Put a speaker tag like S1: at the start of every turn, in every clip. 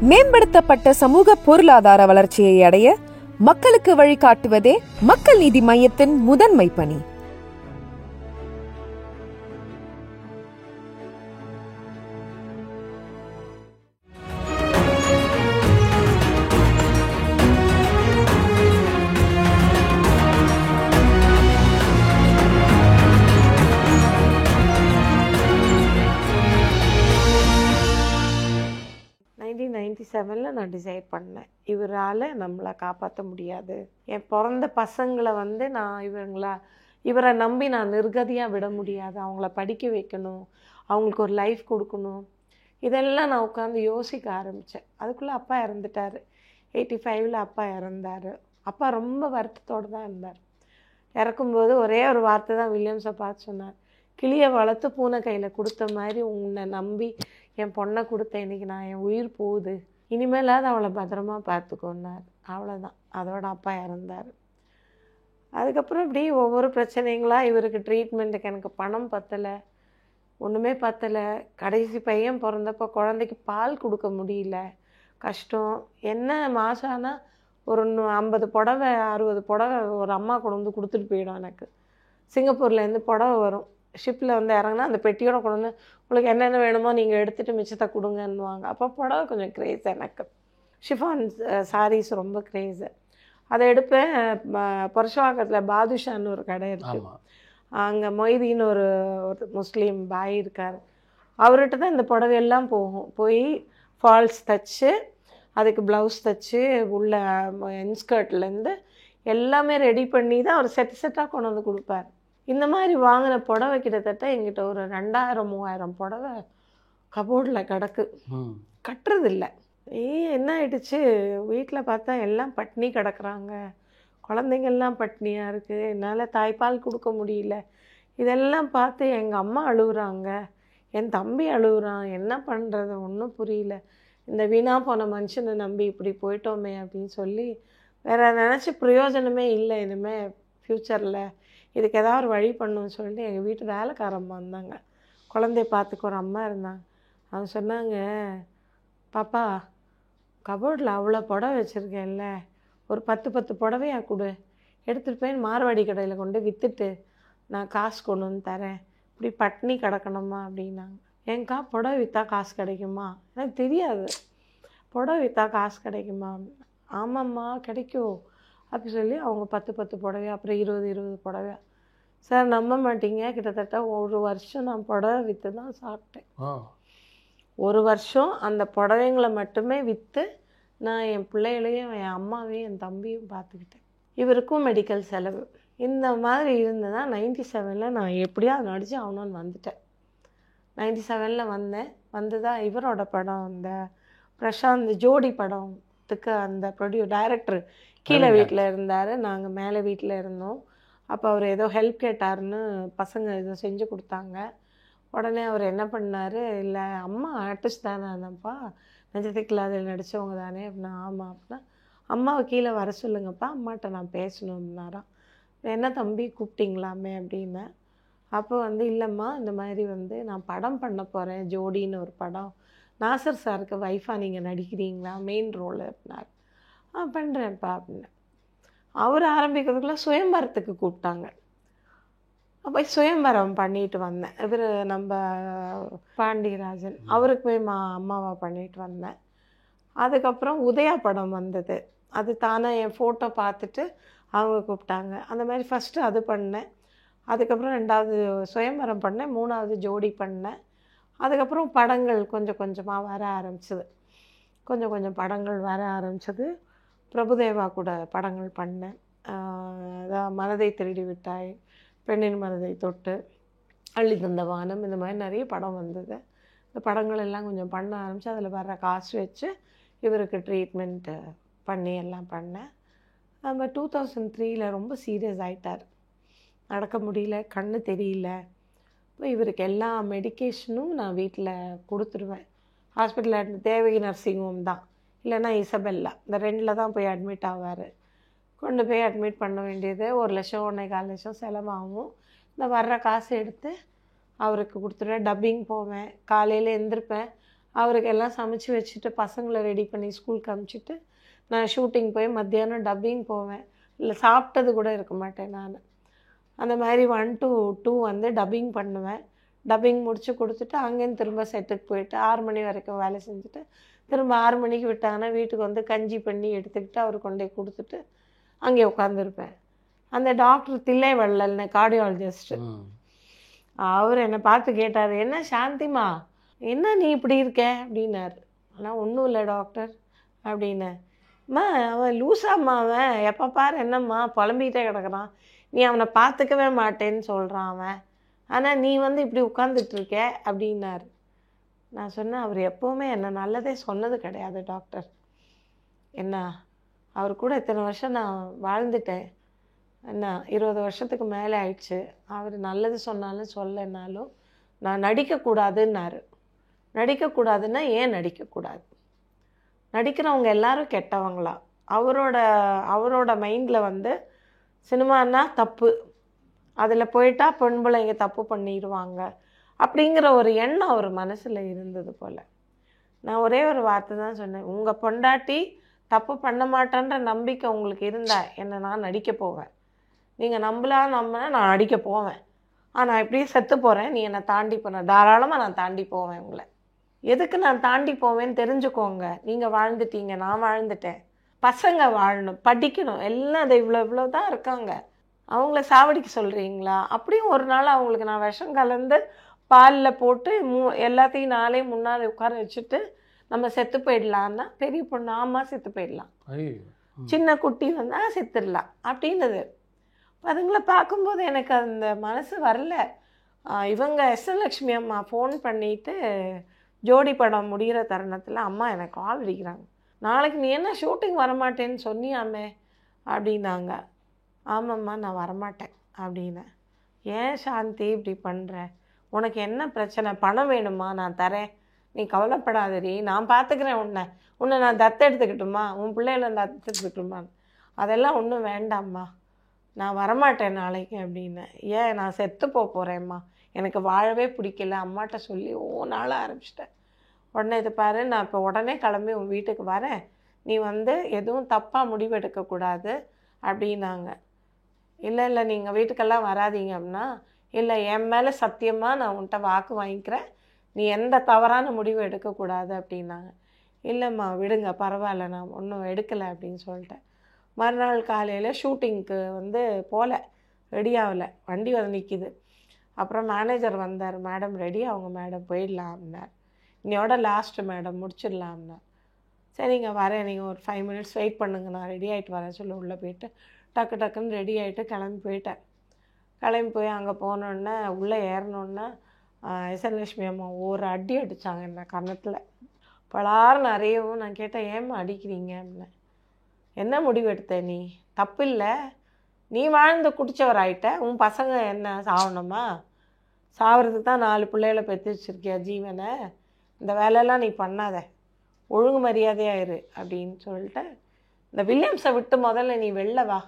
S1: மேம்படுத்தப்பட்ட சமூக பொருளாதார வளர்ச்சியை அடைய மக்களுக்கு வழிகாட்டுவதே மக்கள் நீதி மையத்தின் முதன்மை பணி.
S2: நான் டிசைட் பண்ணேன், இவரால் நம்மளை காப்பாற்ற முடியாது. என் பிறந்த பசங்களை நான் இவரை நம்பி நான் நிர்கதியாக விட முடியாது. அவங்கள படிக்க வைக்கணும், அவங்களுக்கு ஒரு லைஃப் கொடுக்கணும். இதெல்லாம் நான் உட்காந்து யோசிக்க ஆரம்பித்தேன். அதுக்குள்ளே அப்பா இறந்துட்டார். 85 அப்பா இறந்தார். அப்பா ரொம்ப வருத்தத்தோடு தான் இருந்தார். இறக்கும்போது ஒரே ஒரு வார்த்தை தான் வில்லியம்ஸை பார்த்து சொன்னார், கிளியை வளர்த்து பூனை கையில் கொடுத்த மாதிரி உன்னை நம்பி என் பொண்ணை கொடுத்த இன்றைக்கி நான் என் உயிர் போகுது, இனிமேலாவது அவளை பத்திரமா பார்த்துக்கோன்னார். அவ்வளோதான், அதோட அப்பா இறந்தார். அதுக்கப்புறம் இப்படி ஒவ்வொரு பிரச்சனைங்களாக இவருக்கு ட்ரீட்மெண்ட்டுக்கு எனக்கு பணம் பத்தலை, ஒன்றுமே பத்தலை. கடைசி பையன் பிறந்தப்போ குழந்தைக்கு பால் கொடுக்க முடியல, கஷ்டம். என்ன மாதம் ஆனால் ஒரு 50 புடவை 60 புடவை ஒரு அம்மா கொண்டு வந்து கொடுத்துட்டு போயிடும். எனக்கு சிங்கப்பூர்லேருந்து புடவை வரும், ஷிப்பில் இறங்கினா அந்த பெட்டியோட கொண்டு வந்து உங்களுக்கு என்னென்ன வேணுமோ நீங்கள் எடுத்துகிட்டு மிச்சத்தை கொடுங்கன்னுவாங்க. அப்போ புடவை கொஞ்சம் க்ரேஸ், எனக்கு ஷிஃபான் சாரீஸ் ரொம்ப க்ரேஸு. அதை எடுப்பேன். புருஷவாக்கத்தில் பாதுஷான்னு ஒரு கடை இருக்குது, அங்கே மொய்தீன்னு ஒரு முஸ்லீம் பாய் இருக்கார். அவர்கிட்ட தான் இந்த புடவையெல்லாம் போய் ஃபால்ஸ் தைச்சு அதுக்கு ப்ளவுஸ் தைச்சு உள்ள இன்ஸ்கர்ட்லேருந்து எல்லாமே ரெடி பண்ணி தான் அவர் செட்டாக கொண்டு வந்து கொடுப்பார். இந்த மாதிரி வாங்கின புடவை கிட்டத்தட்ட எங்கிட்ட ஒரு 2000-3000 புடவை கபோர்டில் கிடக்கு, கட்டுறதில்ல. என்ன ஆயிடுச்சு, வீட்டில் பார்த்தா எல்லாம் பட்னி கிடக்குறாங்க, குழந்தைங்கள்லாம் பட்னியாக இருக்குது, என்னால் தாய்ப்பால் கொடுக்க முடியல. இதெல்லாம் பார்த்து எங்கள் அம்மா அழுகுறாங்க, என் தம்பி அழுகுறான், என்ன பண்ணுறது ஒன்றும் புரியல. இந்த வீணாக போன மனுஷனை நம்பி இப்படி போயிட்டோமே அப்படின்னு சொல்லி வேறு நினச்சி பிரயோஜனமே இல்லை. இனிமேல் ஃப்யூச்சரில் இதுக்கு ஏதாவது ஒரு வழி பண்ணணும்னு சொல்லிட்டு எங்கள் வீட்டு வேலைக்காரம்மா வந்தாங்க, குழந்தைய பார்த்துக்க ஒரு அம்மா இருந்தாங்க. அவங்க சொன்னாங்க, பாப்பா கபோர்டில் அவ்வளோ புடவை வச்சுருக்கேன்ல, ஒரு 10 புடவையாக கொடு, எடுத்துகிட்டு போய் மார்வாடி கடையில் கொண்டு விற்றுட்டு நான் காசு கொண்டு வந்து தரேன், இப்படி பட்னி கிடக்கணுமா அப்படின்னாங்க. ஏங்கா புடவை விற்றா காசு கிடைக்குமா? எனக்கு தெரியாது, புடவை விற்றா காசு கிடைக்குமா? ஆமாம்மா கிடைக்கும் அப்படி சொல்லி அவங்க 10 புடவையா, அப்புறம் 20 புடவையா. சார் நம்ப மாட்டீங்க, கிட்டத்தட்ட ஒரு வருஷம் நான் புடவை விற்று தான் சாப்பிட்டேன். ஒரு வருஷம் அந்த புடவைங்களை மட்டுமே விற்று நான் என் பிள்ளைகளையும் என் அம்மாவையும் என் தம்பியும் பார்த்துக்கிட்டேன். இவருக்கும் மெடிக்கல் செலவு. இந்த மாதிரி இருந்ததான் 97 நான் எப்படியாவது நடிச்சு ஆகணும்னு வந்துட்டேன். 97 வந்து தான் இவரோட படம், அந்த பிரசாந்த் ஜோடி படத்துக்கு அந்த டைரக்டர் கீழே வீட்டில் இருந்தார், நாங்கள் மேலே வீட்டில் இருந்தோம். அப்போ அவர் ஏதோ ஹெல்ப் கேட்டாருன்னு பசங்க ஏதோ செஞ்சு கொடுத்தாங்க. உடனே அவர் என்ன பண்ணார், இல்லை அம்மா ஆர்டிஸ்ட் தானே அதான்ப்பா, நட்சத்திரத்தில் அதில் நடித்தவங்க தானே அப்படின்னா. ஆமாம் அப்படின்னா, அம்மாவை கீழே வர சொல்லுங்கப்பா, அம்மாட்ட நான் பேசணும் அப்படின்னாராம். என்ன தம்பி கூப்பிட்டிங்களாமே அப்படின்னேன். அப்போ இல்லைம்மா இந்த மாதிரி நான் படம் பண்ண போகிறேன், ஜோடின்னு ஒரு படம், நாசர் சாருக்கு வைஃபாக நீங்கள் நடிக்கிறீங்களா, மெயின் ரோல் அப்படின்னாரு. பண்ணுறேன்ப்பா அப்படின்னேன். அவர் ஆரம்பிக்கிறதுக்குள்ளே சுயம்பரத்துக்கு கூப்பிட்டாங்க. அப்போ சுயம்பரம் பண்ணிட்டு வந்தேன். இவர் நம்ம பாண்டியராஜன் அவருக்கு போய் அம்மாவா பண்ணிட்டு வந்தேன். அதுக்கப்புறம் உதயா படம் வந்தது, அது தானே என் ஃபோட்டோ பார்த்துட்டு அவங்க கூப்பிட்டாங்க. அந்த மாதிரி ஃபஸ்ட்டு அது பண்ணேன். அதுக்கப்புறம் 2வது சுயம்பரம் பண்ணேன், 3வது ஜோடி பண்ணேன். அதுக்கப்புறம் படங்கள் கொஞ்சம் கொஞ்சமாக வர ஆரம்பிச்சது, கொஞ்சம் படங்கள் வர ஆரம்பிச்சது. பிரபுதேவா கூட படங்கள் பண்ணேன். அதான் மனதை திருடி விட்டாய், பெண்ணின் மனதை தொட்டு, அள்ளி தந்த வானம், இந்த மாதிரி நிறைய படம் வந்தது. இந்த படங்கள் எல்லாம் கொஞ்சம் பண்ண ஆரம்பித்து அதில் வர்ற காசு வச்சு இவருக்கு ட்ரீட்மெண்ட்டு பண்ணி எல்லாம் பண்ணேன். நம்ம 2003 ரொம்ப சீரியஸ் ஆகிட்டார், நடக்க முடியல, கண்ணு தெரியல. இப்போ இவருக்கு எல்லா மெடிக்கேஷனும் நான் வீட்டில் கொடுத்துருவேன். ஹாஸ்பிட்டலில் தேவகி நர்சிங் ஹோம் தான், இல்லைன்னா இசபெல்லா, இந்த 2ல் தான் போய் அட்மிட் ஆவார். கொண்டு போய் அட்மிட் பண்ண வேண்டியது 1 லட்சம் 1.25 லட்சம் செலவாகும். இந்த வர்ற காசு எடுத்து அவருக்கு கொடுத்துருவேன். டப்பிங் போவேன், காலையில் எழுந்திருப்பேன், அவருக்கு எல்லாம் சமைச்சு வச்சுட்டு பசங்களை ரெடி பண்ணி ஸ்கூலுக்கு அனுப்பிச்சிட்டு நான் ஷூட்டிங் போய் மத்தியானம் டப்பிங் போவேன். இல்லை சாப்பிட்டது கூட இருக்க மாட்டேன் நான். அந்த மாதிரி 1 to 2 வந்து டப்பிங் பண்ணுவேன். டப்பிங் முடித்து கொடுத்துட்டு அங்கேருந்து திரும்ப செட்டுக்கு போயிட்டு 6 மணி வரைக்கும் வேலை செஞ்சுட்டு திரும்ப 6 மணிக்கு விட்டாங்கன்னா வீட்டுக்கு வந்து கஞ்சி பண்ணி எடுத்துக்கிட்டு அவர் கொண்டு போய் கொடுத்துட்டு அங்கே உட்காந்துருப்பேன். அந்த டாக்டர் தில்லைவள்ளல்னு கார்டியாலஜிஸ்ட்டு, அவர் என்னை பார்த்து கேட்டார், என்ன சாந்திமா, என்ன நீ இப்படி இருக்க அப்படின்னாரு. ஆனால் ஒன்றும் இல்லை டாக்டர் அப்படின்னேன். அம்மா அவன் லூசாம்மா, அவன் எப்போ பாரு என்னம்மா புலம்பிகிட்டே கிடக்குறான், நீ அவனை பார்த்துக்கவே மாட்டேன்னு சொல்கிறான் அவன், ஆனால் நீ வந்து இப்படி உட்காந்துட்ருக்க அப்படின்னாரு. நான் சொன்னேன், அவர் எப்போவுமே என்னை நல்லதே சொன்னது கிடையாது டாக்டர். என்ன அவர் கூட இத்தனை வருஷம் நான் வாழ்ந்துட்டேன், என்ன 20 வருஷத்துக்கு மேலே ஆயிடுச்சு. அவர் நல்லது சொன்னாலும் சொல்லனாலும் நான் நடிக்கக்கூடாதுன்னாரு. நடிக்கக்கூடாதுன்னா ஏன் நடிக்கக்கூடாது? நடிக்கிறவங்க எல்லாரும் கெட்டவங்களா? அவரோட மைண்டில் வந்து சினிமான்னா தப்பு, அதில் போயிட்டா பெண் பிள்ளைங்க தப்பு பண்ணிடுவாங்க அப்படிங்கிற ஒரு எண்ணம் அவர் மனசில் இருந்தது போல். நான் ஒரே ஒரு வார்த்தை தான் சொன்னேன், உங்கள் பொண்டாட்டி தப்பு பண்ண மாட்டேன்ற நம்பிக்கை உங்களுக்கு இருந்தால் என்னை நான் நடிக்க போவேன். நீங்கள் நம்பினா நான் நடிக்க போவேன். நான் இப்படியே செத்து போகிறேன், நீ என்னை தாண்டி போன தாராளமாக நான் தாண்டி போவேன். உங்களை எதுக்கு நான் தாண்டி போவேன்னு தெரிஞ்சுக்கோங்க. நீங்கள் வாழ்ந்துட்டீங்க, நான் வாழ்ந்துட்டேன். பசங்க வாழணும், படிக்கணும், எல்லாம் அது இவ்வளோ தான் இருக்காங்க. அவங்கள சாவடிக்க சொல்கிறீங்களா? அப்படியும் ஒரு நாள் அவங்களுக்கு நான் விஷம் கலந்து பாலில் போட்டு எல்லாத்தையும் நாளே முன்னால் உட்கார வச்சுட்டு நம்ம செத்து போயிடலான்னா பெரிய பொண்ணு ஆமாம் செத்து போயிடலாம், சின்ன குட்டி வந்தால் செத்துடலாம் அப்படின்னுது. அதுங்களை பார்க்கும்போது எனக்கு அந்த மனசு வரல. இவங்க எஸ்எல்லக்ஷ்மி அம்மா ஃபோன் பண்ணிவிட்டு ஜோடி படம் முடிகிற தருணத்தில், அம்மா எனக்கு கால் அடிக்கிறாங்க, நாளைக்கு நீ என்ன ஷூட்டிங் வரமாட்டேன்னு சொன்னியாமே அப்படின்னாங்க. ஆமாம்மா நான் வரமாட்டேன் அப்படின்னேன். ஏன் சாந்தி இப்படி பண்ணுற, உனக்கு என்ன பிரச்சனை, பணம் வேணுமா, நான் தரேன், நீ கவலைப்படாதடி, நான் பார்த்துக்கிறேன், உன்னை நான் தத்து எடுத்துக்கிட்டுமா, உன் பிள்ளைகளை தத்து எடுத்துக்கிட்டுமா, அதெல்லாம் ஒன்றும் வேண்டாம்மா, நான் வரமாட்டேன் நாளைக்கு அப்படின்னேன். ஏன், நான் செத்து போகிறேம்மா, எனக்கு வாழவே பிடிக்கல, அம்மாட்ட சொல்லி நாள ஆரம்பிச்சிட்டேன். உடனே இது பாரு, நான் இப்போ உடனே கிளம்பி உன் வீட்டுக்கு வரேன், நீ வந்து எதுவும் தப்பாக முடிவு எடுக்கக்கூடாது அப்படின்னாங்க. இல்லை நீங்கள் வீட்டுக்கெல்லாம் வராதீங்க அப்படின்னா, இல்லை என் மேலே சத்தியமாக நான் உன்கிட்ட வாக்கு வாங்கிக்கிறேன், நீ எந்த தவறான முடிவும் எடுக்கக்கூடாது அப்படின்னாங்க. இல்லைம்மா விடுங்க பரவாயில்ல, நான் ஒன்றும் எடுக்கலை அப்படின்னு சொல்லிட்டேன். மறுநாள் காலையில் ஷூட்டிங்க்கு வந்து போகல, ரெடி ஆகலை, வண்டி வந்து நிற்கிது. அப்புறம் மேனேஜர் வந்தார், மேடம் ரெடி அவங்க மேடம் போயிடலாம் அப்படின்னார். இன்னையோட லாஸ்ட்டு மேடம் முடிச்சிடலாம் அப்படின்னார். சரிங்க வரேன், நீங்கள் ஒரு 5 minutes வெயிட் பண்ணுங்க, நான் ரெடி ஆகிட்டு வரேன் சொல்லி உள்ளே போயிட்டு டக்குன்னு ரெடி ஆகிட்டு கிளம்பி போயிட்டேன். கிளம்பி போய் அங்கே போனோடனே உள்ளே ஏறினோடனே எஸ்எல்லக்ஷ்மி அம்மா ஒரு அடி அடித்தாங்க என்ன கன்னத்தில், பலாறு நிறையவும். நான் கேட்டேன், ஏம்மா அடிக்கிறீங்க அப்படின்னேன். என்ன முடிவு எடுத்த நீ, தப்பு இல்லை, நீ வாழ்ந்து குடித்தவர் ஆகிட்ட, உன் பசங்க என்ன சாகணுமா, சாகிறதுக்கு தான் 4 பிள்ளைகளை பெற்று வச்சுருக்கியா ஜீவனை, இந்த வேலையெல்லாம் நீ பண்ணாத, ஒழுங்கு மரியாதையாயிரு அப்படின்னு சொல்லிட்டு, இந்த வில்லியம்ஸை விட்டு முதல்ல நீ வெளில வா,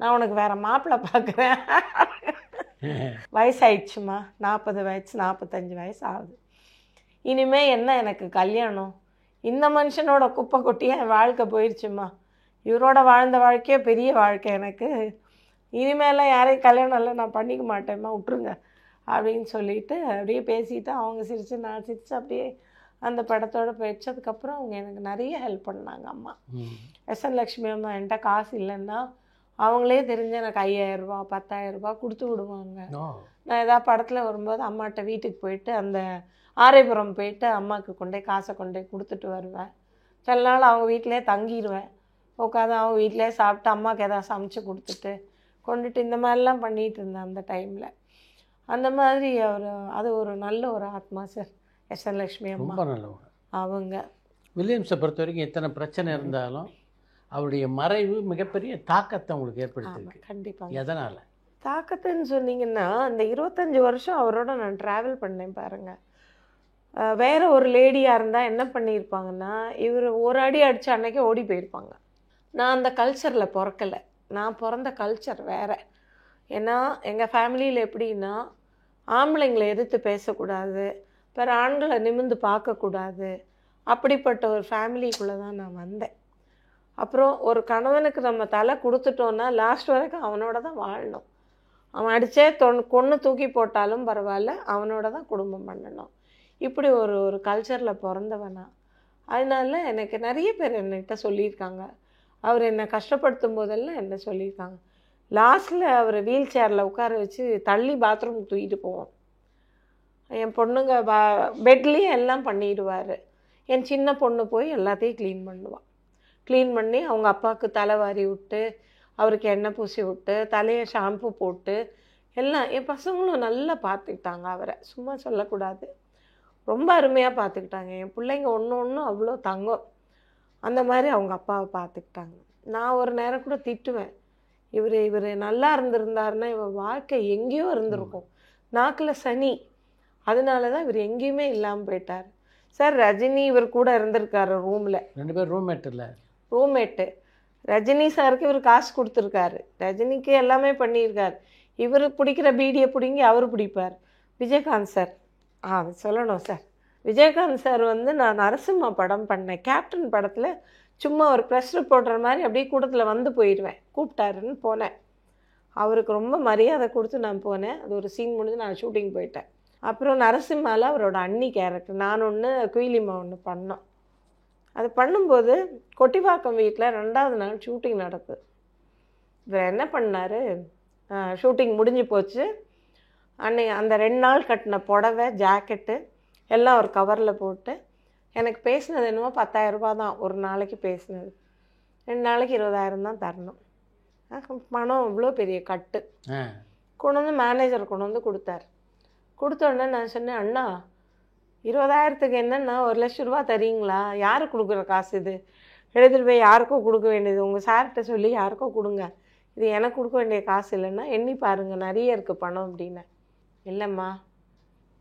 S2: நான் உனக்கு வேறு மாப்பிள்ளை பார்க்குறேன். வயசாயிடுச்சுமா, 40 வயசு 45 வயசு ஆகுது, இனிமேல் என்ன எனக்கு கல்யாணம், இந்த மனுஷனோட குப்பை கொட்டியே என் வாழ்க்கை போயிடுச்சுமா, இவரோட வாழ்ந்த வாழ்க்கையே பெரிய வாழ்க்கை எனக்கு, இனிமேலாம் யாரையும் கல்யாணம் இல்லை நான் பண்ணிக்க மாட்டேம்மா விட்டுருங்க அப்படின்னு சொல்லிட்டு அப்படியே பேசிவிட்டு அவங்க சிரித்து நான் சிரித்து அப்படியே அந்த படத்தோடு போயிடுச்சு. அதுக்கப்புறம் அவங்க எனக்கு நிறைய ஹெல்ப் பண்ணாங்க அம்மா. எஸ்எல்லக்ஷ்மி அம்மா என்கிட்ட காசு இல்லைன்னா அவங்களே தெரிஞ்சு எனக்கு 5000 ரூபா 10,000 ரூபா கொடுத்து விடுவாங்க. நான் ஏதாவது படத்தில் வரும்போது அம்மாட்ட வீட்டுக்கு போயிட்டு அந்த ஆரைபுரம் போயிட்டு அம்மாவுக்கு காசை கொண்டே கொடுத்துட்டு வருவேன். சில நாள் அவங்க வீட்டிலே தங்கிடுவேன், உட்காந்து அவங்க வீட்டிலே சாப்பிட்டு அம்மாவுக்கு எதாவது சமைச்சு கொடுத்துட்டு கொண்டுட்டு இந்த மாதிரிலாம் பண்ணிகிட்டு இருந்தேன் அந்த டைமில். அந்த மாதிரி அது ஒரு நல்ல ஒரு ஆத்மா சார் எஸ்எல்லக்ஷ்மி அம்மா.
S3: ரொம்ப நல்லவங்க
S2: அவங்க.
S3: வில்லியம்ஸை பொறுத்த வரைக்கும் எத்தனை பிரச்சனை இருந்தாலும் அவருடைய மறைவு மிகப்பெரிய தாக்கத்தை உங்களுக்கு ஏற்படுத்திருக்கு.
S2: கண்டிப்பாக.
S3: எதனால்
S2: தாக்கத்துன்னு சொன்னீங்கன்னா, அந்த 25 வருஷம் அவரோட நான் ட்ராவல் பண்ணேன் பாருங்கள். வேறு ஒரு லேடியாக இருந்தால் என்ன பண்ணியிருப்பாங்கன்னா, இவர் ஒரு அடி அடித்த அன்னைக்கே ஓடி போயிருப்பாங்க. நான் அந்த கல்ச்சரில் பிறக்கலை, நான் பிறந்த கல்ச்சர் வேறு. ஏன்னா எங்கள் ஃபேமிலியில் எப்படின்னா, ஆம்பளைங்களை எதிர்த்து பேசக்கூடாது, பிற ஆண்களை நிமிர்ந்து பார்க்கக்கூடாது. அப்படிப்பட்ட ஒரு ஃபேமிலிக்குள்ளே தான் நான் வந்தேன். அப்புறம் ஒரு கணவனுக்கு நம்ம தலை கொடுத்துட்டோன்னா லாஸ்ட் வரைக்கும் அவனோட தான் வாழணும். அவன் அடித்தே கொன்று தூக்கி போட்டாலும் பரவாயில்ல, அவனோட தான் குடும்பம் பண்ணணும். இப்படி ஒரு கல்ச்சரில் பிறந்தவனா. அதனால எனக்கு நிறைய பேர் என்கிட்ட சொல்லியிருக்காங்க. அவர் என்னை கஷ்டப்படுத்தும் போதெல்லாம் என்ன சொல்லியிருக்காங்க. லாஸ்ட்டில் அவரை வீல் சேரில் உட்கார வச்சு தள்ளி பாத்ரூமுக்கு தூக்கிட்டு போவோம். என் பொண்ணுங்க பெட்லேயே எல்லாம் பண்ணிடுவார். என் சின்ன பொண்ணு போய் எல்லாத்தையும் க்ளீன் பண்ணுவாள். க்ளீன் பண்ணி அவங்க அப்பாவுக்கு தலை வாரி விட்டு, அவருக்கு எண்ணெய் பூசி விட்டு, தலையை ஷாம்பு போட்டு எல்லாம். என் பசங்களும் நல்லா பார்த்துக்கிட்டாங்க அவரை, சும்மா சொல்லக்கூடாது. ரொம்ப அருமையாக பார்த்துக்கிட்டாங்க. என் பிள்ளைங்க ஒன்று அவ்வளோ தங்கம். அந்த மாதிரி அவங்க அப்பாவை பார்த்துக்கிட்டாங்க. நான் ஒரு நேரம் கூட திட்டுவேன், இவர் நல்லா இருந்திருந்தாருன்னா இவன் வாழ்க்கை எங்கேயோ இருந்திருக்கும். நாக்கில் சனி, அதனால தான் இவர் எங்கேயுமே இல்லாமல் போயிட்டார். சார் ரஜினி இவர் கூட இருந்திருக்காரு ரூமில்.
S3: 2 பேர் ரூம்மேட் இல்லை,
S2: ரூம்மேட்டு. ரஜினி சாருக்கு இவர் காசு கொடுத்துருக்காரு, ரஜினிக்கு எல்லாமே பண்ணியிருக்கார். இவர் பிடிக்கிற பீடியை பிடிங்கி அவர் பிடிப்பார். விஜயகாந்த் சார், அது சொல்லணும் சார். விஜயகாந்த் சார் வந்து நான் நரசிம்மா படம் பண்ணேன். கேப்டன் படத்தில் சும்மா ஒரு ப்ரெஸ் ரிப்போர்ட்டர் மாதிரி அப்படியே கூட்டத்தில் வந்து போயிடுவேன். கூப்பிட்டாருன்னு போனேன். அவருக்கு ரொம்ப மரியாதை கொடுத்து நான் போனேன். அது ஒரு சீன் முடிஞ்சு நான் ஷூட்டிங் போயிட்டேன். அப்புறம் நரசிம்மாவில் அவரோட அண்ணி கேரக்டர் நான் ஒன்று, குயிலிமா ஒன்று பண்ணோம். அது பண்ணும்போது கொட்டிவாக்கம் வீட்டில் 2வது நாள் ஷூட்டிங் நடக்குது. இவர் என்ன பண்ணார், ஷூட்டிங் முடிஞ்சு போச்சு. அந்த 2 நாள் கட்டின புடவை, ஜாக்கெட்டு எல்லாம் ஒரு கவரில் போட்டு, எனக்கு பேசினது என்னமோ 10,000 ரூபா தான் ஒரு நாளைக்கு பேசினது. 2 நாளைக்கு 20,000 தான் தரணும். பணம் இவ்வளோ பெரிய கட்டு கொண்டு வந்து மேனேஜர் கொண்டு வந்து கொடுத்தார். கொடுத்தோடனே நான் சொன்னேன், அண்ணா 20,000க்கு என்னன்னா 1,00,000 ரூபா தரீங்களா? யாருக்கு கொடுக்குற காசு இது? எடுத்துகிட்டு போய் யாருக்கோ கொடுக்க வேண்டியது, உங்கள் சார்கிட்ட சொல்லி யாருக்கோ கொடுங்க, இது எனக்கு கொடுக்க வேண்டிய காசு இல்லைன்னா எண்ணி பாருங்கள் நிறைய இருக்குது பணம் அப்படின்னேன். இல்லைம்மா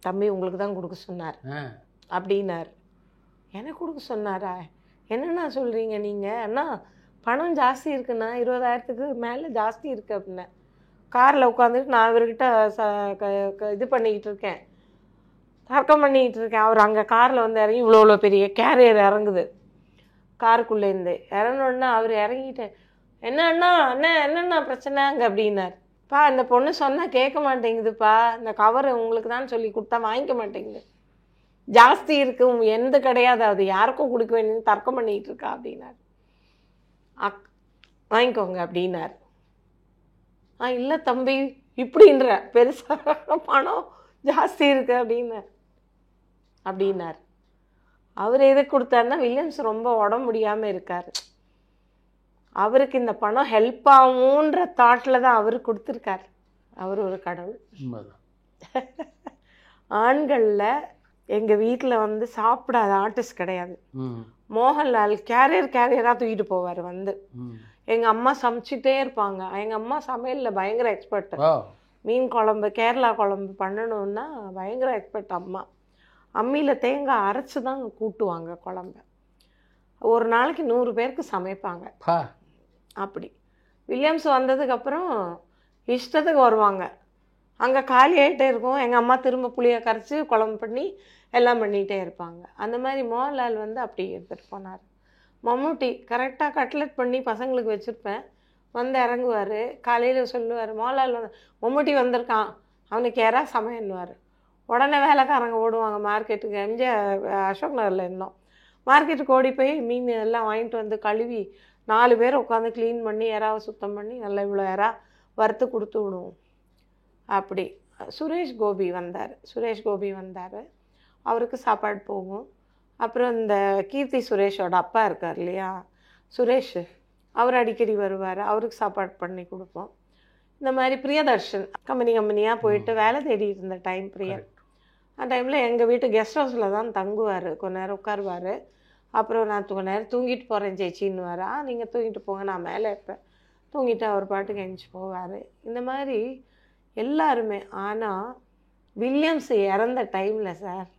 S2: தம்பி உங்களுக்கு தான் கொடுக்க சொன்னார் அப்படின்னார். எனக்கு கொடுக்க சொன்னாரா? என்னண்ணா சொல்கிறீங்க நீங்கள்? அண்ணா பணம் ஜாஸ்தி இருக்குண்ணா, 20,000க்கு மேலே ஜாஸ்தி இருக்குது அப்படின்னேன். காரில் உட்காந்துட்டு நான் இவர்கிட்ட இது பண்ணிக்கிட்டு இருக்கேன், தர்க்கம் பண்ணிக்கிட்டு இருக்கேன். அவர் அங்கே காரில் வந்து இறங்கி இவ்வளோ பெரிய கேரியர் இறங்குது. காருக்குள்ளேருந்து இறங்கணுன்னா அவர் இறங்கிட்டு, என்னண்ணா என்னண்ணா பிரச்சனை அங்கே அப்படின்னார். பா இந்த பொண்ணு சொன்னால் கேட்க மாட்டேங்குதுப்பா, இந்த கவர் உங்களுக்கு தான் சொல்லி கொடுத்தா வாங்கிக்க மாட்டேங்குது, ஜாஸ்தி இருக்குது, எந்த கிடையாது, அது யாருக்கும் கொடுக்க வேண்டியது தர்க்கம் பண்ணிக்கிட்டு இருக்கா அப்படின்னார். வாங்கிக்கோங்க அப்படின்னார். இல்லை தம்பி இப்படின்ற பெருசாக பணம் ஜாஸ்தி இருக்கு அப்படின்னார். அவர் எது கொடுத்தாருன்னா, வில்லியம்ஸ் ரொம்ப உடம்பு முடியாமல் இருக்கார், அவருக்கு இந்த பணம் ஹெல்ப் ஆகும்ன்ற தாட்டில் தான் அவர் கொடுத்துருக்கார். அவர் ஒரு கடவுள். ஆண்களில் எங்கள் வீட்டில் வந்து சாப்பிடாத ஆர்டிஸ்ட் கிடையாது. மோகன்லால் கேரியராக தூக்கிட்டு போவார் வந்து. எங்கள் அம்மா சமைச்சிட்டே இருப்பாங்க. எங்கள் அம்மா சமையலில் பயங்கர எக்ஸ்பர்ட்டு. மீன் குழம்பு, கேரளா குழம்பு பண்ணணுன்னா பயங்கர எக்ஸ்பர்ட் அம்மா. அம்மியில் தேங்காய் அரைச்சி தான் கூட்டுவாங்க குழம்பு. ஒரு நாளைக்கு 100 பேருக்கு சமைப்பாங்க. அப்படி வில்லியம்ஸ் வந்ததுக்கப்புறம் இஷ்டத்துக்கு வருவாங்க. அங்கே காலி ஆகிட்டே இருக்கும். எங்கள் அம்மா திரும்ப புளியை கரைச்சி குழம்பு பண்ணி எல்லாம் பண்ணிகிட்டே இருப்பாங்க. அந்த மாதிரி மோகன்லால் வந்து அப்படி எடுத்துகிட்டு போனார். மம்முட்டி கரெக்டாக கட்லெட் பண்ணி பசங்களுக்கு வச்சுருப்பேன், வந்து இறங்குவார். காலையில் சொல்லுவார், மோகன்லால் வந்து மம்முட்டி வந்திருக்கான், அவனுக்கு யாராவது சமையன்னுவார். உடனே வேலைக்காரங்க ஓடுவாங்க மார்க்கெட்டுக்கு. அசோக் நகரில் இருந்தோம். மார்க்கெட்டுக்கு ஓடி போய் மீன் எல்லாம் வாங்கிட்டு வந்து கழுவி 4 பேர் உட்காந்து க்ளீன் பண்ணி யாராவது சுத்தம் பண்ணி நல்லா இவ்வளோ யாராவது வறுத்து கொடுத்து விடுவோம். அப்படி சுரேஷ் கோபி வந்தார். அவருக்கு சாப்பாடு போகும். அப்புறம் இந்த கீர்த்தி சுரேஷோட அப்பா இருக்கார் இல்லையா, சுரேஷ், அவர் அடிக்கடி வருவார், அவருக்கு சாப்பாடு பண்ணி கொடுப்போம். இந்த மாதிரி பிரியதர்ஷன் கம்பெனியாக போயிட்டு வேலை தேடிட்டு இருந்த டைம் பிரியன். அந்த டைமில் எங்கள் வீட்டு கெஸ்ட் ஹவுஸில் தான் தங்குவார். கொஞ்ச நேரம் உட்காருவார். அப்புறம் நான் கொஞ்ச நேரம் தூங்கிட்டு போகிறேன் சேச்சின்னுவார். நீங்கள் தூங்கிட்டு போங்க, நான் மேலே இருப்பேன். தூங்கிட்டு அவர் பாட்டுக்கு எழுந்துச்சி போவார். இந்த மாதிரி எல்லாருமே. ஆனால் வில்லியம்ஸ் இறந்த டைமில் சார்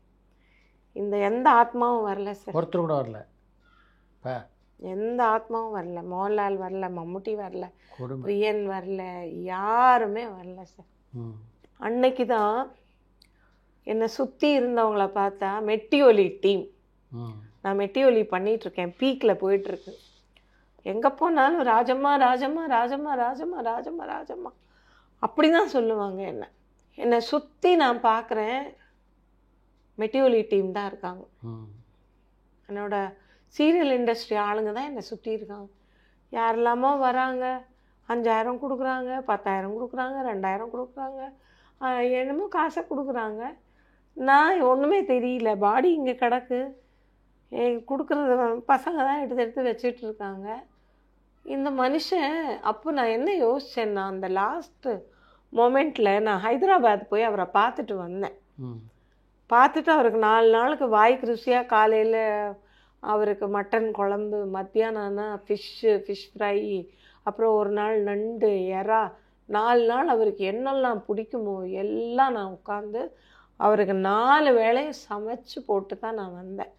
S2: இந்த எந்த ஆத்மாவும் வரல சார்.
S3: ஒருத்தர் கூட வரல,
S2: எந்த ஆத்மாவும் வரல. மோகன்லால் வரல, மம்முட்டி வரல, பிரியன் வரல, யாருமே வரல சார். அன்னைக்கு தான் என்னை சுற்றி இருந்தவங்கள பார்த்தா மெட்டிஒலி டீம். நான் மெட்டிஒலி பண்ணிகிட்ருக்கேன், பீக்கில் போயிட்டுருக்கு. எங்கே போனாலும் ராஜம்மா ராஜம்மா ராஜம்மா ராஜம்மா ராஜம்மா ராஜம்மா அப்படி தான் சொல்லுவாங்க. என்னை சுற்றி நான் பார்க்குறேன், மெட்டிஒலி டீம் தான் இருக்காங்க. என்னோட சீரியல் இண்டஸ்ட்ரி ஆளுங்க தான் என்னை சுற்றி இருக்காங்க. யாரெல்லாமோ வராங்க, 5000 கொடுக்குறாங்க, 10,000 கொடுக்குறாங்க, 2000 கொடுக்குறாங்க, என்னமோ காசை கொடுக்குறாங்க. நான் ஒன்றுமே தெரியல, பாடி இங்கே கிடக்கு, கொடுக்குறது பசங்க தான் எடுத்து வச்சுட்டு இருக்காங்க. இந்த மனுஷன் அப்போ நான் என்ன யோசித்தேன்னா, அந்த லாஸ்ட்டு மொமெண்ட்டில் நான் ஹைதராபாத் போய் அவரை பார்த்துட்டு வந்தேன். பார்த்துட்டு அவருக்கு 4 நாளுக்கு வாய்க்கு ருசியாக காலையில் அவருக்கு மட்டன் குழம்பு, மத்தியானம்னா ஃபிஷ் ஃப்ரை, அப்புறம் ஒரு நாள் நண்டு, எறா, 4 நாள் அவருக்கு என்னெல்லாம் பிடிக்குமோ எல்லாம் நான் உட்காந்து அவருக்கு 4 வேளையும் சமைச்சு போட்டு தான் நான் வந்தேன்.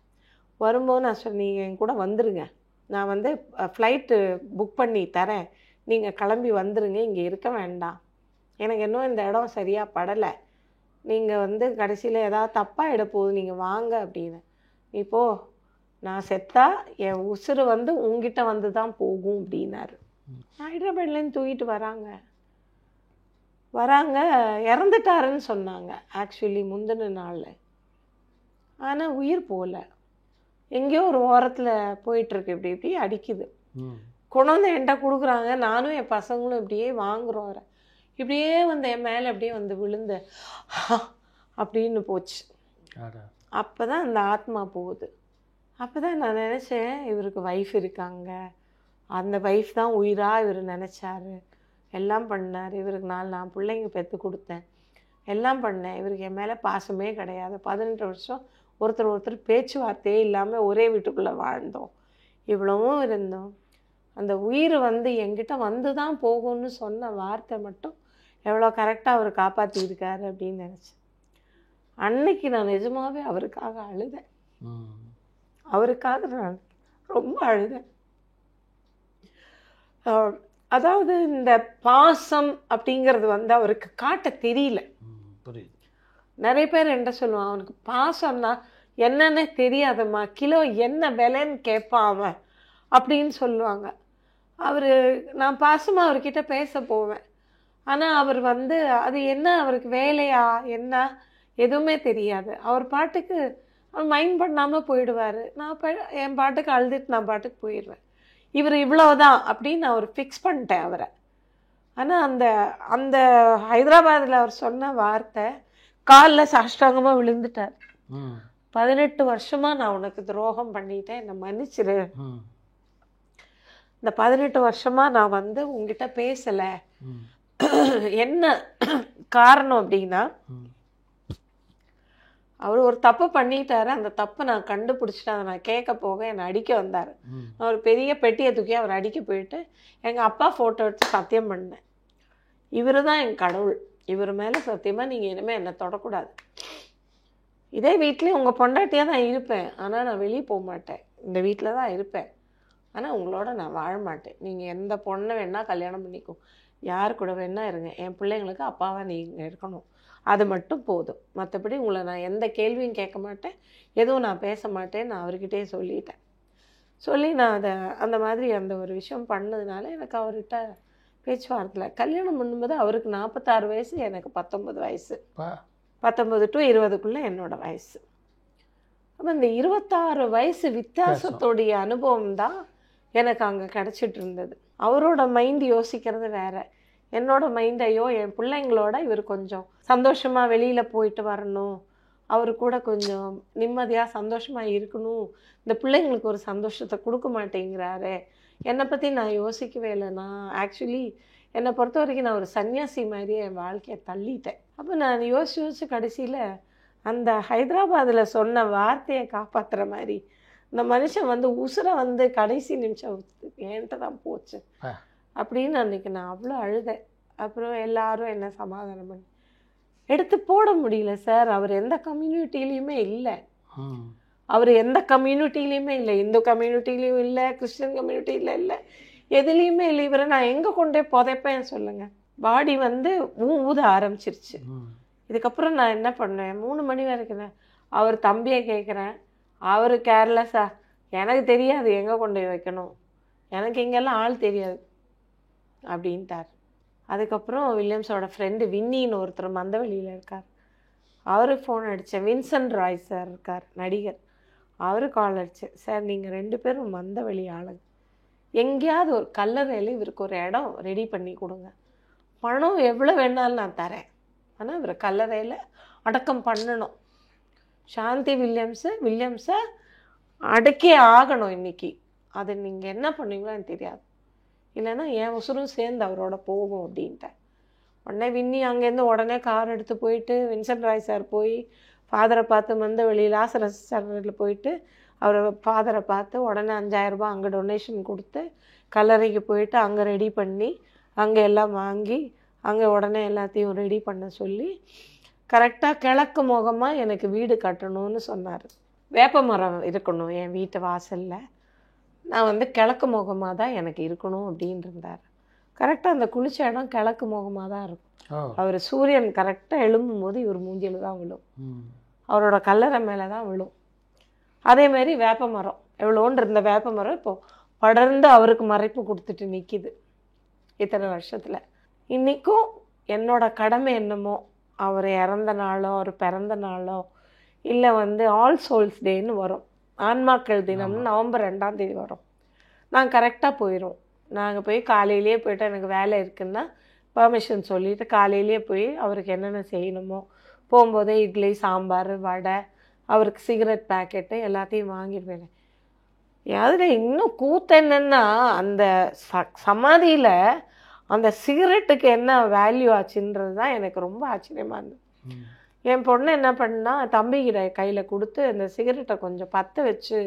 S2: வரும்போது நான் சொன்னேன், நீங்கள் என் கூட வந்துடுங்க, நான் வந்து ஃப்ளைட்டு புக் பண்ணி தரேன், நீங்கள் கிளம்பி வந்துடுங்க, இங்கே இருக்க வேண்டாம், எனக்கு இன்னும் இந்த இடம் சரியாக படலை, நீங்கள் வந்து கடைசியில் ஏதாவது தப்பாக போகுது, நீங்கள் வாங்க அப்படின்னு. இப்போ நான் செத்தா என் உசுறு வந்து உங்ககிட்ட வந்து தான் போகும் அப்படின்னாரு. ஹைதராபாத்லேருந்து தூக்கிட்டு வராங்க, இறந்துட்டாருன்னு சொன்னாங்க ஆக்சுவலி முந்தின நாள். ஆனால் உயிர் போகல, எங்கேயோ ஒரு ஓரத்தில் போயிட்டுருக்கு, இப்படி அடிக்குது. கொண்டு வந்து என்கிட்ட கொடுக்குறாங்க, நானும் என் பசங்களும் இப்படியே வாங்குகிறோம். அவரை இப்படியே வந்து என் மேலே அப்படியே வந்து விழுந்து அப்படின்னு போச்சு. அப்போ தான் அந்த ஆத்மா போகுது. அப்போ தான் நான் நினச்சேன், இவருக்கு ஒய்ஃப் இருக்காங்க, அந்த ஒய்ஃப் தான் உயிராக இவர் நினச்சாரு, எல்லாம் பண்ணார். இவருக்கு நான் பிள்ளைங்க பெற்று கொடுத்தேன், எல்லாம் பண்ணேன். இவருக்கு என் மேலே பாசமே கிடையாது. 18 வருஷம் ஒருத்தர் பேச்சுவார்த்தையே இல்லாமல் ஒரே வீட்டுக்குள்ளே வாழ்ந்தோம், இவ்வளவும் இருந்தோம். அந்த உயிர் வந்து என்கிட்ட வந்து தான் போகும்னு சொன்ன வார்த்தை மட்டும் எவ்வளோ கரெக்டாக அவர் காப்பாற்றிருக்காரு அப்படின்னு நினச்சேன். அன்னைக்கு நான் நிஜமாகவே அவருக்காக அழுதேன், அவருக்காக நான் ரொம்ப அழுதேன். அதாவது இந்த பாசம் அப்படிங்கிறது வந்து அவருக்கு காட்ட தெரியல. நிறைய பேர் என்ன சொல்லுவான், அவனுக்கு பாசம்னா என்னன்னு தெரியாதம்மா, கிலோ என்ன விலைன்னு கேட்பான் அவன் அப்படின்னு சொல்லுவாங்க. நான் பாசமாக அவர்கிட்ட பேச போவேன், ஆனால் அவர் வந்து அது என்ன அவருக்கு வேலையா என்ன எதுவுமே தெரியாது. அவர் பாட்டுக்கு அவர் மைண்ட் பண்ணாமல் போயிடுவார். நான் என் பாட்டுக்கு அழுதுட்டு நான் பாட்டுக்கு போயிடுவேன். இவர் இவ்வளோதான் அப்படின்னு நான் அவர் ஃபிக்ஸ் பண்ணிட்டேன் அவரை. ஆனால் அந்த ஹைதராபாத்தில் அவர் சொன்ன வார்த்தை, காலில் சாஷ்டாங்கமாக விழுந்துட்டார். 18 வருஷமாக நான் உனக்கு துரோகம் பண்ணிட்டேன், என்னை மன்னிச்சிரு. இந்த 18 வருஷமாக நான் வந்து உங்ககிட்ட பேசலை. என்ன காரணம் அப்படின்னா, அவர் ஒரு தப்பு பண்ணிட்டாரு, அந்த தப்பை நான் கண்டுபிடிச்சிட்டு அதை நான் கேட்க போக என்னை அடிக்க வந்தார். நான் ஒரு பெரிய பெட்டியை தூக்கி அவர் அடிக்க போயிட்டு எங்கள் அப்பா ஃபோட்டோ எடுத்து சத்தியம் பண்ணேன், இவர் தான் என் கடவுள், இவர் மேலே சத்தியமாக நீங்கள் இனிமேல் என்னை தொடக்கூடாது. இதே வீட்லேயும் உங்கள் பொண்டாட்டியாக தான் இருப்பேன், ஆனால் நான் வெளியே போக மாட்டேன், இந்த வீட்டில் தான் இருப்பேன், ஆனால் உங்களோட நான் வாழ மாட்டேன். நீங்கள் எந்த பொண்ணை வேணால் கல்யாணம் பண்ணிக்கும், யார் கூட வேணால் இருங்க, என் பிள்ளைங்களுக்கு அப்பாவாக நீங்கள் இருக்கணும், அது மட்டும் போதும். மற்றபடி உங்களை நான் எந்த கேள்வியும் கேட்க மாட்டேன், எதுவும் நான் பேச மாட்டேன், நான் அவர்கிட்டே சொல்லிட்டேன். சொல்லி நான் அந்த மாதிரி அந்த ஒரு விஷயம் பண்ணதுனால எனக்கு அவர்கிட்ட பேச்சுவார்த்தையில் கல்யாணம் பண்ணும்போது அவருக்கு 46 வயசு, எனக்கு 19 வயசு, 19 to 20க்குள்ளே என்னோட வயசு. அப்போ இந்த 26 வயசு வித்தியாசத்தோடைய அனுபவம் தான் எனக்கு அங்கே கிடச்சிட்டு இருந்தது. அவரோட மைண்ட் யோசிக்கிறது வேற, என்னோட மைண்ட் ஐயோ என் பிள்ளைங்களோட இவர் கொஞ்சம் சந்தோஷமாக வெளியில் போயிட்டு வரணும், அவர் கூட கொஞ்சம் நிம்மதியாக சந்தோஷமாக இருக்கணும், இந்த பிள்ளைங்களுக்கு ஒரு சந்தோஷத்தை கொடுக்க மாட்டேங்கிறாரு. என்னை பற்றி நான் யோசிக்கவே இல்லை. நான் ஆக்சுவலி என்னை பொறுத்த வரைக்கும் நான் ஒரு சன்னியாசி மாதிரியே என் வாழ்க்கையை தள்ளிட்டேன். அப்போ நான் யோசிச்சு கடைசியில் அந்த ஹைதராபாத்தில் சொன்ன வார்த்தையை காப்பாற்றுற மாதிரி இந்த மனுஷன் வந்து உசுரை வந்து கடைசி நிமிஷம் என்கிட்ட தான் போச்சு அப்படின்னு அன்றைக்கி நான் அவ்வளோ அழுதேன். அப்புறம் எல்லாரும் என்ன சமாதானம் பண்ணி எடுத்து போட முடியல. சார் அவர் எந்த கம்யூனிட்டிலையுமே இல்லை, அவர் எந்த கம்யூனிட்டிலையுமே இல்லை, இந்து கம்யூனிட்டிலையும் இல்லை, கிறிஸ்டின் கம்யூனிட்டியில் இல்லை, எதுலேயுமே இல்லை. இவரை நான் எங்கே கொண்டே புதைப்பேன் சொல்லுங்கள். பாடி வந்து ஊத ஆரம்பிச்சிருச்சு. இதுக்கப்புறம் நான் என்ன பண்ணேன், 3 மணி வரைக்கும் அவர் தம்பியை கேட்குறேன். அவர் கேர்லெஸ்ஸா, எனக்கு தெரியாது எங்கே கொண்டு போய் வைக்கணும், எனக்கு இங்கெல்லாம் ஆள் தெரியாது அப்படின்ட்டார். அதுக்கப்புறம் வில்லியம்ஸோட ஃப்ரெண்டு வின்னின்னு ஒருத்தர் மந்தவெளியில் இருக்கார். அவருக்கு ஃபோன் அடித்தேன். வின்சென்ட் ராய் சார் இருக்கார், நடிகர். அவரு கால் அடித்தேன். சார் நீங்கள் 2 பேரும் மந்தவெளி ஆளுங்க, எங்கேயாவது ஒரு கல்லறையில் இவருக்கு ஒரு இடம் ரெடி பண்ணி கொடுங்க, பணம் எவ்வளோ வேணாலும் நான் தரேன், ஆனால் இவர் கல்லறையில் அடக்கம் பண்ணணும். சாந்தி வில்லியம்ஸை அடக்கே ஆகணும் இன்னைக்கு. அது நீங்கள் என்ன பண்ணுவீங்களோ எனக்கு தெரியாது, இல்லைன்னா என் உசுரும் சேர்ந்து அவரோட போகும் அப்படின்ட்டேன். உடனே வின்னி அங்கேருந்து உடனே கார் எடுத்து போயிட்டு வின்சென்ட் ராய் சார் போய் ஃபாதரை பார்த்து மந்தவெளி லாசரஸ் சர்வரில் போயிட்டு அவர் ஃபாதரை பார்த்து உடனே 5000 ரூபாய் அங்கே டொனேஷன் கொடுத்து கல்லறைக்கு போயிட்டு அங்கே ரெடி பண்ணி அங்கே எல்லாம் வாங்கி அங்கே உடனே எல்லாத்தையும் ரெடி பண்ண சொல்லி கரெக்டாக கிழக்கு முகமாக எனக்கு வீடு கட்டணும்னு சொன்னார். வேப்ப மரம் இருக்கணும் என் வீட்டு வாசலில், நான் கிழக்கு முகமாக தான் எனக்கு இருக்கணும் அப்படின்னு இருந்தார். கரெக்டாக அந்த குளிச்ச இடம் கிழக்கு முகமாக தான் இருக்கும். அவர் சூரியன் கரெக்டாக எழும்பும் போது இவர் மூஞ்சியில் தான் விழும், அவரோட கல்லறை மேலே தான் விழும். அதேமாரி வேப்ப மரம் எவ்வளோன்னு இருந்த வேப்ப மரம் இப்போது படர்ந்து அவருக்கு மறைப்பு கொடுத்துட்டு நிற்கிது இத்தனை வருஷத்தில். இன்றைக்கும் என்னோட கடமை என்னமோ, அவர் இறந்த நாளோ அவர் பிறந்த நாளோ இல்லை ஆல் சோல்ஸ் டேன்னு வரும், ஆன்மாக்கள் தினம்னு நவம்பர் 2ஆம் தேதி வரும், நான் கரெக்டாக போயிடும். நாங்கள் போய் காலையிலேயே போய்ட்டு எனக்கு வேலை இருக்குன்னா பர்மிஷன் சொல்லிவிட்டு காலையிலேயே போய் அவருக்கு என்னென்ன செய்யணுமோ போகும்போதே இட்லி சாம்பார் வடை அவருக்கு சிகரெட் பேக்கெட்டு எல்லாத்தையும் வாங்கிட்டு போயிடுவேன். அதில் இன்னும் கூத்து என்னென்னா, அந்த சமாதியில் அந்த சிகரெட்டுக்கு என்ன வேல்யூ ஆச்சுன்றது தான் எனக்கு ரொம்ப ஆச்சரியமாக இருந்தது. என் பொண்ணு என்ன பண்ணா, தம்பிக்கிட்ட கையில் கொடுத்து அந்த சிகரெட்டை கொஞ்சம் பற்ற வச்சு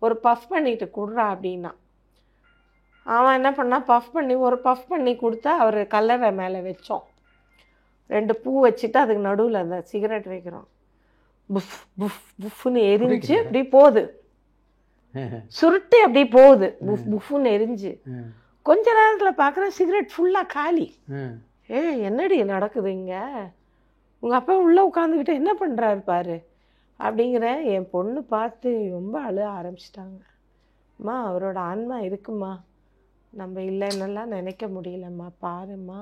S2: ஒரு பஃப் பண்ணிட்டு கொடுறா அப்படின்னா, அவன் என்ன பண்ணால் ஒரு பஃப் பண்ணி கொடுத்தா அவர் கல்லறை மேலே வச்சோம். 2 பூ வச்சுட்டு அதுக்கு நடுவில் அந்த சிகரெட் வைக்கிறோம். புஃப் புஃப் புஃப்னு எரிஞ்சு அப்படி போகுது, சுருட்டு அப்படி போகுது, புஃப் புஃப்னு எரிஞ்சு. கொஞ்ச நேரத்தில் பார்க்குறேன் சிகரெட் ஃபுல்லாக காலி. என்னடி நடக்குது இங்கே, உங்கள் அப்பா உள்ளே உட்காந்துக்கிட்டு என்ன பண்ணுறாரு பாரு அப்படிங்கிற. என் பொண்ணு பார்த்து ரொம்ப அழுக ஆரம்பிச்சிட்டாங்க. அம்மா அவரோட ஆன்மா இருக்குமா, நம்ம இல்லைன்னெல்லாம் நினைக்க முடியலம்மா, பாரும்மா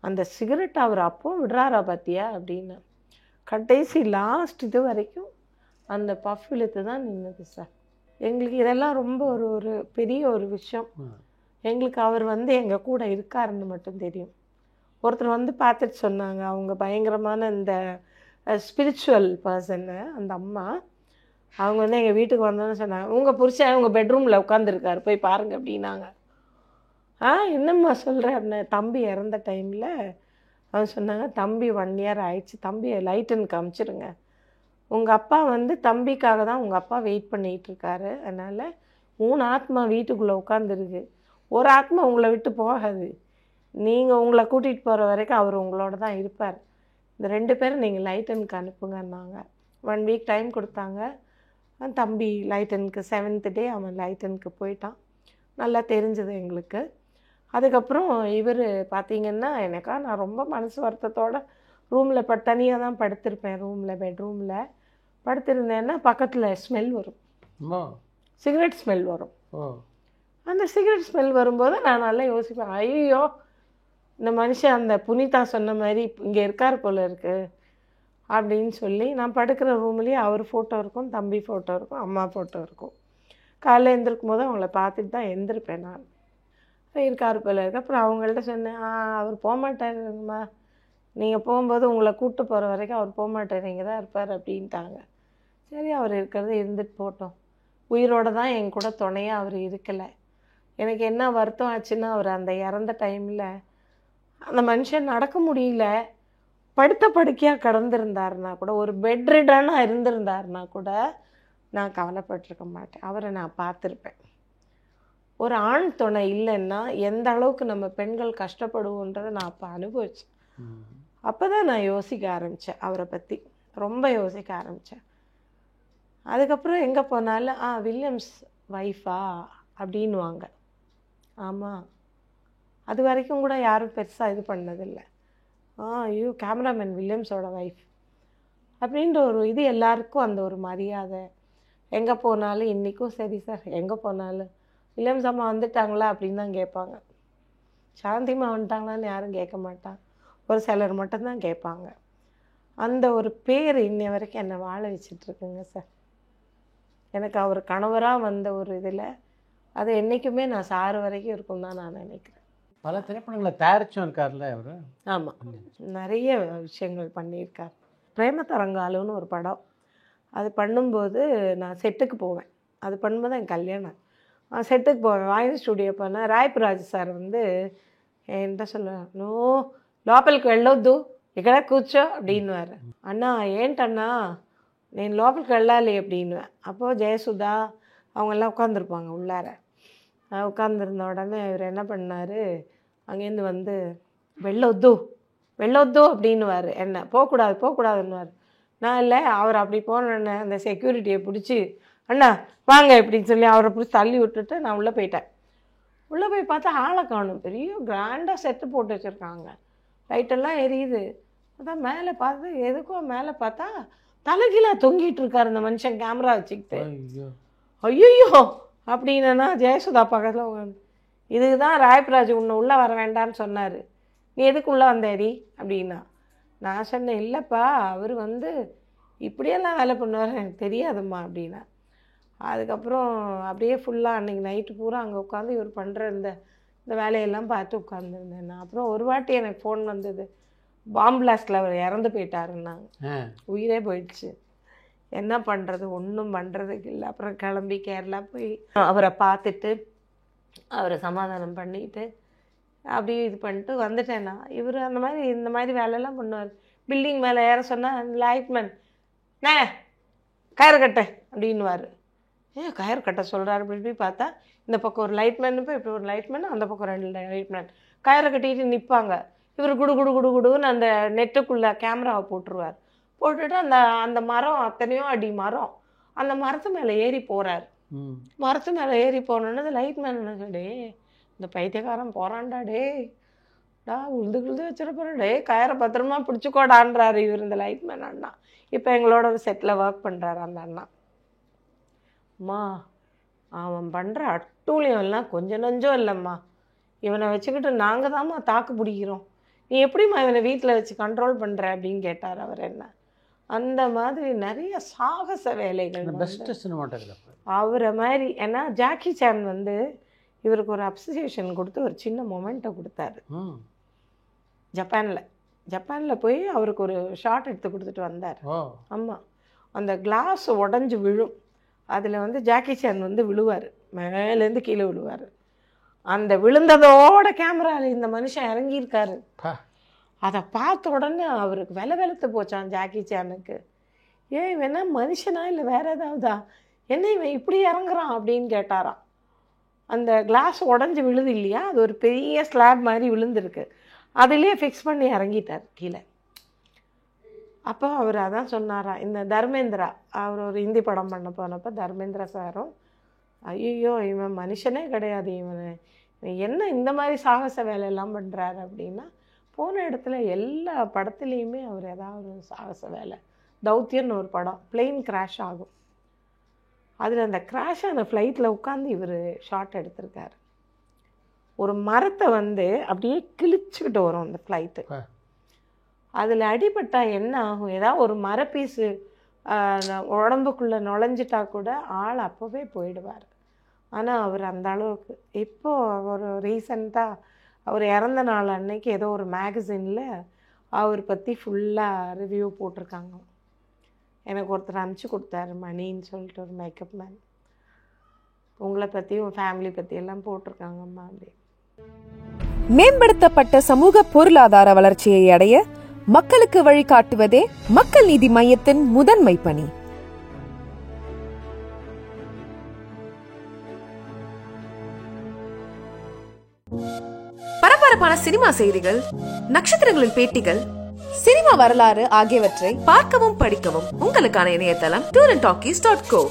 S2: அந்த சிகரெட் அவர் அப்பவும் விடுறாரா பார்த்தியா அப்படின்னு. கடைசி லாஸ்ட் இது வரைக்கும் அந்த பஃப் இழுத்து தான் நின்றுது சார். எங்களுக்கு இதெல்லாம் ரொம்ப ஒரு பெரிய ஒரு விஷயம். எங்களுக்கு அவர் எங்கள் கூட இருக்காருன்னு மட்டும் தெரியும். ஒருத்தர் பார்த்துட்டு சொன்னாங்க, அவங்க பயங்கரமான இந்த ஸ்பிரிச்சுவல் பர்சன்னு அந்த அம்மா, அவங்க எங்கள் வீட்டுக்கு வந்தோன்னு சொன்னாங்க, உங்கள் புருஷன் உங்கள் பெட்ரூமில் உட்காந்துருக்காரு போய் பாருங்கள் அப்படின்னாங்க. என்னம்மா சொல்கிற அப்படின்னா, தம்பி இறந்த டைமில் அவங்க சொன்னாங்க, தம்பி 1 இயர் ஆயிடுச்சு, தம்பியை லைட்டனுக்கு அமுச்சிடுங்க, உங்கள் அப்பா தம்பிக்காக தான் உங்கள் அப்பா வெயிட் பண்ணிகிட்டு இருக்காரு, அதனால் 3 ஆத்மா வீட்டுக்குள்ளே உட்காந்துருக்கு, ஒரு ஆத்மா உங்களை விட்டு போகாது, நீங்கள் உங்களை கூட்டிகிட்டு போகிற வரைக்கும் அவர் உங்களோட தான் இருப்பார், இந்த 2 பேரும் நீங்கள் லைட்டனுக்கு அனுப்புங்கன்னாங்க. 1 வீக் டைம் கொடுத்தாங்க. தம்பி லைட்டனுக்கு 7th டே அவன் லைட்டனுக்கு போயிட்டான். நல்லா தெரிஞ்சது எங்களுக்கு. அதுக்கப்புறம் இவர் பார்த்திங்கன்னா, நான் ரொம்ப மனசு வருத்தத்தோடு ரூமில் தனியாக தான் படுத்திருப்பேன். பெட்ரூமில் படுத்திருந்தேன்னா பக்கத்தில் ஸ்மெல் வரும், சிகரெட் ஸ்மெல் வரும். அந்த சிகரெட் ஸ்மெல் வரும்போது நான் நல்லா யோசிப்பேன், ஐயோ இந்த மனுஷன் அந்த புனிதா சொன்ன மாதிரி இங்கே இருக்கார் போல இருக்குது அப்படின்னு சொல்லி. நான் படுக்கிற ரூம்லேயே அவர் ஃபோட்டோ இருக்கும், தம்பி ஃபோட்டோ இருக்கும், அம்மா ஃபோட்டோ இருக்கும். காலையில் எழுந்திருக்கும் போது அவங்கள பார்த்துட்டு தான் எழுந்திருப்பேன் நான். இருக்கார் போல இருக்கு. அப்புறம் அவங்கள்ட்ட சொன்னேன், அவர் போகமாட்டாருங்கம்மா, நீங்கள் போகும்போது உங்களை கூப்பிட்டு போகிற வரைக்கும் அவர் போகமாட்டார், இங்கே தான் இருப்பார் அப்படின்ட்டாங்க. சரி அவர் இருக்கிறது இருந்துட்டு போட்டோம், உயிரோடு தான் என் கூட துணையாக அவர் இருக்கலை. எனக்கு என்ன வருத்தம் ஆச்சுன்னா, அவர் அந்த இறந்த டைமில் அந்த மனுஷன் நடக்க முடியல, படுத்த படுக்கையாக கடந்திருந்தாருன்னா கூட, ஒரு பெட்ரிடனாக இருந்திருந்தாருன்னா கூட நான் கவலைப்பட்டிருக்க மாட்டேன், அவரை நான் பார்த்துருப்பேன். ஒரு ஆண் துணை இல்லைன்னா எந்த அளவுக்கு நம்ம பெண்கள் கஷ்டப்படுவோன்றதை நான் அப்போ அனுபவித்தேன். அப்போ தான் நான் யோசிக்க ஆரம்பித்தேன், அவரை பற்றி ரொம்ப யோசிக்க ஆரம்பித்தேன். அதுக்கப்புறம் எங்கே போனாலும் வில்லியம்ஸ் ஒய்ஃபா அப்படின்வாங்க. ஆமாம், அது வரைக்கும் கூட யாரும் பெருசாக இது பண்ணதில்லை. ஐயோ கேமராமேன் வில்லியம்ஸோட ஒய்ஃப் அப்படின்ற ஒரு இது எல்லாருக்கும் அந்த ஒரு மரியாதை. எங்கே போனாலும் இன்றைக்கும் சரி சார், எங்கே போனாலும் வில்லியம்ஸ் அம்மா வந்துட்டாங்களா அப்படின்னு தான் கேட்பாங்க. சாந்திமா வந்துட்டாங்களான்னு யாரும் கேட்க மாட்டாங்க, ஒரு சிலர் மட்டும்தான் கேட்பாங்க. அந்த ஒரு பேர் இன்னை வரைக்கும் என்னை வாழ வச்சிட்ருக்குங்க சார். எனக்கு அவர் கணவராக வந்த ஒரு இதில் அது என்றைக்குமே நான் சாறு வரைக்கும் இருக்கும் தான் நான் நினைக்கிறேன்.
S3: பல திரைப்படங்களை தயாரிச்சும் இருக்கார்ல அவர்.
S2: ஆமாம், நிறைய விஷயங்கள் பண்ணியிருக்கார். பிரேமதரங்காலுன்னு ஒரு படம், அது பண்ணும்போது நான் செட்டுக்கு போவேன். அது பண்ணும்போது என் கல்யாணம், செட்டுக்கு போவேன். வாயின் ஸ்டூடியோ போனேன். రాయపురాజు సార్ வந்து என்கிட்ட சொல்லுவேன், நோ లోపలికి వెళ్ళొద్దు ఇక్కడ కూర్చో அப்படின்னுவார். அண்ணா ஏன்ட்டண்ணா నేను లోపలికి వెళ్ళాలి அப்படின்னுவேன். அப்போது ஜெயசுதா அவங்கெல்லாம் உட்காந்துருப்பாங்க உள்ளார. உட்காந்துருந்த உடனே இவர் என்ன பண்ணார், அங்கேருந்து வந்து వెళ్ళొద్దు వెళ్ళొద్దు அப்படின்னுவார். என்ன போகக்கூடாதுன்னுவார். நான் இல்லை, அவர் அப்படி போனோடனே அந்த செக்யூரிட்டியை பிடிச்சி அண்ணா வாங்க இப்படின்னு சொல்லி அவரை பிடிச்சி தள்ளி விட்டுட்டு நான் உள்ளே போயிட்டேன். உள்ளே போய் பார்த்தா ஆளை காணும். பெரிய கிராண்டாக செட்டு போட்டு வச்சுருக்காங்க, லைட்டெல்லாம் எரியுது. அதான் மேலே பார்த்து எதுக்கும் மேலே பார்த்தா தலைகீழாக தொங்கிட்டு இருக்காரு அந்த மனுஷன் கேமரா வச்சுக்கிட்டு. ஐயோ அப்படின்னா ஜெயசுதா பக்கத்தில் உட்காந்து, இதுக்கு தான் ராயப்ராஜ் உன்னை உள்ளே வர வேண்டான்னு சொன்னார், நீ எதுக்கு உள்ளே வந்தேடி அப்படின்னா. நான் சொன்னேன், இல்லைப்பா அவர் வந்து இப்படியெல்லாம் வேலை பண்ணுவார் எனக்கு தெரியாதும்மா அப்படின்னா. அதுக்கப்புறம் அப்படியே ஃபுல்லாக அன்றைக்கி நைட்டு பூரா அங்கே உட்காந்து இவர் பண்ணுற இந்த வேலையெல்லாம் பார்த்து உட்காந்துருந்தேன் நான். அப்புறம் ஒரு வாட்டி எனக்கு ஃபோன் வந்தது, பாம் பிளாஸ்டில் அவர் இறந்து போயிட்டாருன்னாங்க. உயிரே போயிடுச்சு. என்ன பண்ணுறது, ஒன்றும் பண்ணுறதுக்கு இல்லை. அப்புறம் கிளம்பி கேரளா போய் அவரை பார்த்துட்டு அவரை சமாதானம் பண்ணிட்டு அப்படியே இது பண்ணிட்டு வந்துட்டேன் நான். இவர் இந்த மாதிரி வேலையெல்லாம் பண்ணுவார். பில்டிங் மேலே ஏற சொன்னால் லைட்மேன் நே கயிறு கட்டை அப்படின்னுவார். கயிறு கட்ட சொல்கிறாரு. இப்படி இப்படி பார்த்தா இந்த பக்கம் ஒரு லைட்மேன், இப்போ இப்படி ஒரு லைட்மேன், அந்த பக்கம் 2 லைட்மேன் கயிறை கட்டிட்டு நிற்பாங்க. இவர் குடுன்னு அந்த நெட்டுக்குள்ளே கேமராவை போட்டுருவார். போட்டுட்டு அந்த மரம் அத்தனையோ அடி மரம், அந்த மரத்து மேலே ஏறி போகிறார். மரத்து மேலே ஏறி போனோன்னு லைட்மேன் என்ன சொல்லி, இந்த பைத்தியக்காரன் போகிறான்டா டா உழுது வச்சிருப்பாரு, கயிறை பத்திரமா பிடிச்சிக்கோடான்றாரு இவர் இந்த லைட்மேன் அண்ணா. இப்போ எங்களோட செட்டில் ஒர்க் பண்ணுறாரு அந்த அண்ணா. அம்மா அவன் பண்ணுற அட்டூழியம் எல்லாம் கொஞ்சம் நஞ்சம் இல்லைம்மா, இவனை வச்சுக்கிட்டு நாங்கள் தான்மா தாக்கு பிடிக்கிறோம், நீ எப்படிம்மா இவனை வீட்டில் வச்சு கண்ட்ரோல் பண்ணுற அப்படின்னு கேட்டார் அவர் என்ன. அந்த மாதிரி நிறைய சாகச வேலைகள்.
S3: பெஸ்ட் சினிமாட்டோகிராஃபர்
S2: அவரை மாதிரி. ஏன்னா ஜாக்கி சான் வந்து இவருக்கு ஒரு அப்ரிசியேஷன் கொடுத்து ஒரு சின்ன மொமெண்ட்டை கொடுத்தாரு. ஜப்பானில் போய் அவருக்கு ஒரு ஷாட் எடுத்து கொடுத்துட்டு வந்தார். ஆமாம், அந்த கிளாஸ் உடஞ்சி விழும், அதில் வந்து ஜாக்கி சான் வந்து விழுவார், மேலேருந்து கீழே விழுவார். அந்த விழுந்ததோட கேமராவில் இந்த மனுஷன் இறங்கியிருக்காரு. அதை பார்த்த உடனே அவருக்கு வெளுத்து போச்சான் ஜாக்கி சானுக்கு. இவன் என்ன மனுஷனா இல்லை வேற ஏதாவதா, என்ன இவன் இப்படி இறங்குறான் அப்படின்னு கேட்டாராம். அந்த கிளாஸ் உடஞ்சி விழுது இல்லையா, அது ஒரு பெரிய ஸ்லாப் மாதிரி விழுந்திருக்கு, அதுலேயே ஃபிக்ஸ் பண்ணி இறங்கிட்டார் கீழே. அப்போ அவர் அதான் சொன்னாராம், இந்த தர்மேந்திரா அவர் ஒரு ஹிந்தி படம் பண்ண போனப்போ தர்மேந்திரா சாரும், ஐயோ இவன் மனுஷனே கிடையாது, இவன் என்ன இந்த மாதிரி சாகச வேலையெல்லாம் பண்ணுறாரு அப்படின்னா, போன இடத்துல எல்லா படத்துலேயுமே அவர் ஏதாவது ஒரு சாகச வேலை. தௌத்தியன்னு ஒரு படம், பிளெயின் கிராஷ் ஆகும், அதில் அந்த கிராஷ் ஆன ஃப்ளைட்டில் உட்காந்து இவர் ஷாட் எடுத்திருக்காரு. ஒரு மரத்தை வந்து அப்படியே கிழிச்சுக்கிட்டு வரும் அந்த ஃப்ளைட்டு, அதில் அடிபட்டால் என்ன ஆகும், ஏதாவது ஒரு மரப்பீஸு உடம்புக்குள்ளே நுழைஞ்சிட்டா கூட ஆள் அப்போவே போயிடுவார். ஆனால் அவர் அந்த அளவுக்கு. இப்போது ஒரு ரீசண்டாக அவர் இறந்த நாள் அன்னைக்கு ஏதோ ஒரு மேகசினில் அவர் பற்றி ஃபுல்லாக ரிவ்யூ போட்டிருக்காங்க. எனக்கு ஒருத்தர் அனுப்பிச்சி கொடுத்தாரு, மணின்னு சொல்லிட்டு ஒரு மேக்கப் மேன், உங்களை பற்றியும் ஃபேமிலி பற்றியெல்லாம் போட்டிருக்காங்கம்மா அப்படி.
S1: மேம்படுத்தப்பட்ட சமூக பொருளாதார வளர்ச்சியை அடைய மக்களுக்கு வழிகாட்டுவதே மக்கள் நீதி மையத்தின் முதன்மை பணி. பரபரப்பான சினிமா செய்திகள், நட்சத்திரங்களின் பேட்டிகள், சினிமா வரலாறு ஆகியவற்றை பார்க்கவும் படிக்கவும் உங்களுக்கான இணையதளம் tourantalkies.co.